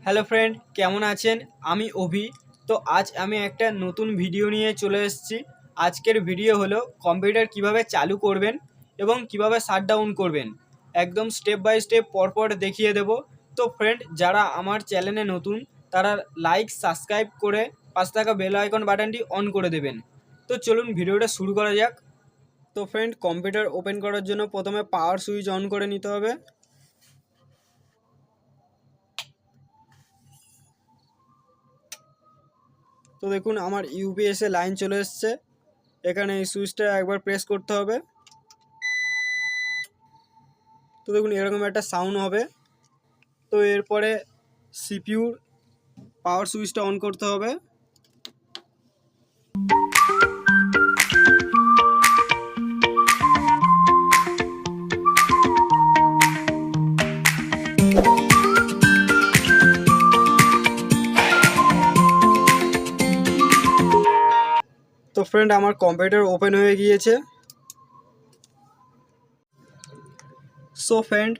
Hello friend, কেমন আছেন? আমি অভি। তো আজ আমি একটা নতুন ভিডিও নিয়ে চলে এসেছি। আজকের ভিডিও হলো কম্পিউটার কিভাবে চালু করবেন এবং কিভাবে শাটডাউন করবেন, একদম স্টেপ বাই স্টেপ পরপর দেখিয়ে দেব। তো ফ্রেন্ড, যারা আমার চ্যানেলে নতুন তারা লাইক সাবস্ক্রাইব করে পাশে থাকা বেল আইকন বাটনটি অন করে দেবেন। তো চলুন ভিডিওটা শুরু করা যাক। তো ফ্রেন্ড, কম্পিউটার ওপেন করার জন্য প্রথমে পাওয়ার সুইচ অন করে নিতে হবে। তো দেখুন আমার ইউপিএসে লাইন চলে এসছে। এখানে এই সুইচটা একবার প্রেস করতে হবে। তো দেখুন এরকম একটা সাউন্ড হবে। তো এরপরে সিপিইউর পাওয়ার সুইচটা অন করতে হবে। তো ফ্রেন্ড, আমার কম্পিউটার ওপেন হয়ে গিয়েছে। সো ফ্রেন্ড,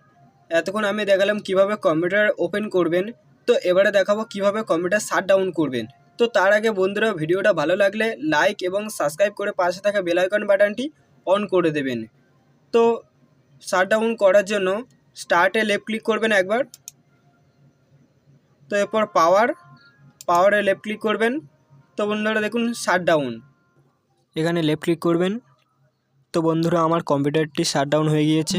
এতক্ষণ আমি দেখালাম কিভাবে কম্পিউটার ওপেন করবেন। তো এবারে দেখাবো কিভাবে কম্পিউটার শাটডাউন করবেন। তো তার আগে বন্ধুরা, ভিডিওটা ভালো লাগলে লাইক এবং সাবস্ক্রাইব করে পাশে থাকা বেল আইকন বাটনটি অন করে দেবেন। তো শাটডাউন করার জন্য স্টার্টে লেফট ক্লিক করবেন একবার। তো এরপর পাওয়ারে লেফট ক্লিক করবেন। তো বন্ধুরা দেখুন শাটডাউন, এখানে লেফট ক্লিক করবেন। তো বন্ধুরা আমার কম্পিউটারটি শাটডাউন হয়ে গিয়েছে।